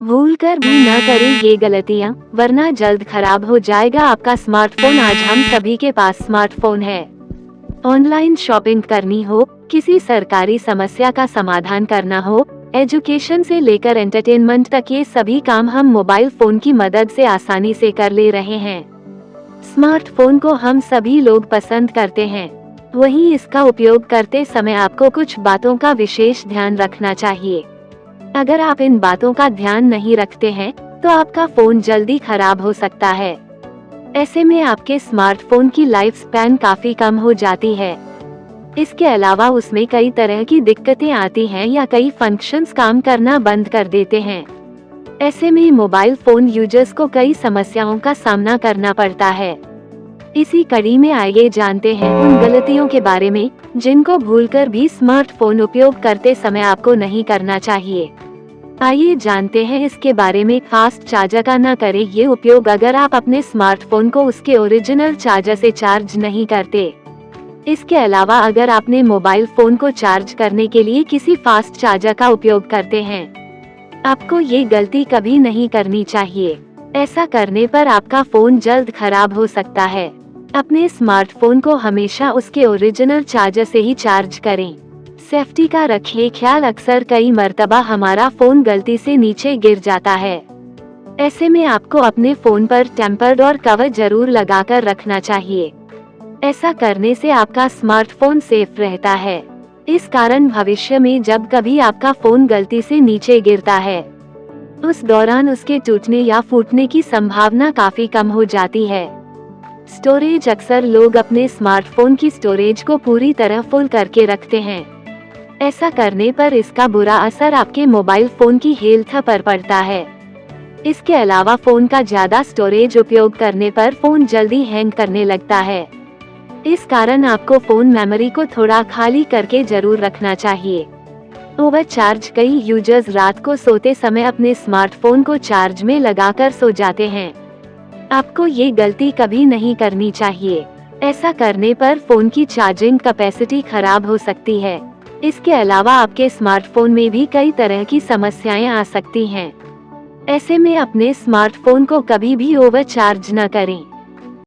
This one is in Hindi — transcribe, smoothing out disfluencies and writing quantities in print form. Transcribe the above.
भूलकर भी ना करें ये गलतियां, वरना जल्द खराब हो जाएगा आपका स्मार्टफोन। आज हम सभी के पास स्मार्टफोन है। ऑनलाइन शॉपिंग करनी हो, किसी सरकारी समस्या का समाधान करना हो, एजुकेशन से लेकर एंटरटेनमेंट तक, ये सभी काम हम मोबाइल फोन की मदद से आसानी से कर ले रहे हैं। स्मार्टफोन को हम सभी लोग पसंद करते हैं, वहीं इसका उपयोग करते समय आपको कुछ बातों का विशेष ध्यान रखना चाहिए। अगर आप इन बातों का ध्यान नहीं रखते हैं, तो आपका फोन जल्दी खराब हो सकता है। ऐसे में आपके स्मार्टफोन की लाइफ स्पैन काफी कम हो जाती है। इसके अलावा उसमें कई तरह की दिक्कतें आती हैं या कई फंक्शंस काम करना बंद कर देते हैं। ऐसे में मोबाइल फोन यूजर्स को कई समस्याओं का सामना करना पड़ता है। इसी कड़ी में आइए जानते हैं उन गलतियों के बारे में जिनको भूलकर भी स्मार्टफोन उपयोग करते समय आपको नहीं करना चाहिए। आइए जानते हैं इसके बारे में। फास्ट चार्जर का ना करें ये उपयोग। अगर आप अपने स्मार्टफोन को उसके ओरिजिनल चार्जर से चार्ज नहीं करते, इसके अलावा अगर आपने मोबाइल फोन को चार्ज करने के लिए किसी फास्ट चार्जर का उपयोग करते हैं, आपको ये गलती कभी नहीं करनी चाहिए। ऐसा करने पर आपका फोन जल्द खराब हो सकता है। अपने स्मार्टफोन को हमेशा उसके ओरिजिनल चार्जर से ही चार्ज करें। सेफ्टी का रखें ख्याल। अक्सर कई मर्तबा हमारा फोन गलती से नीचे गिर जाता है। ऐसे में आपको अपने फोन पर टेम्पर्ड और कवर जरूर लगाकर रखना चाहिए। ऐसा करने से आपका स्मार्टफोन सेफ रहता है। इस कारण भविष्य में जब कभी आपका फोन गलती से नीचे गिरता है, उस दौरान उसके टूटने या फूटने की संभावना काफी कम हो जाती है। स्टोरेज। अक्सर लोग अपने स्मार्टफोन की स्टोरेज को पूरी तरह फुल करके रखते हैं। ऐसा करने पर इसका बुरा असर आपके मोबाइल फोन की हेल्थ पर पड़ता है। इसके अलावा फोन का ज्यादा स्टोरेज उपयोग करने पर फोन जल्दी हैंग करने लगता है। इस कारण आपको फोन मेमोरी को थोड़ा खाली करके जरूर रखना चाहिए। ओवरचार्ज। कई यूजर्स रात को सोते समय अपने स्मार्टफोन को चार्ज में लगाकर सो जाते हैं। आपको ये गलती कभी नहीं करनी चाहिए। ऐसा करने पर फोन की चार्जिंग कैपेसिटी खराब हो सकती है। इसके अलावा आपके स्मार्टफोन में भी कई तरह की समस्याएं आ सकती हैं। ऐसे में अपने स्मार्टफोन को कभी भी ओवरचार्ज न करें।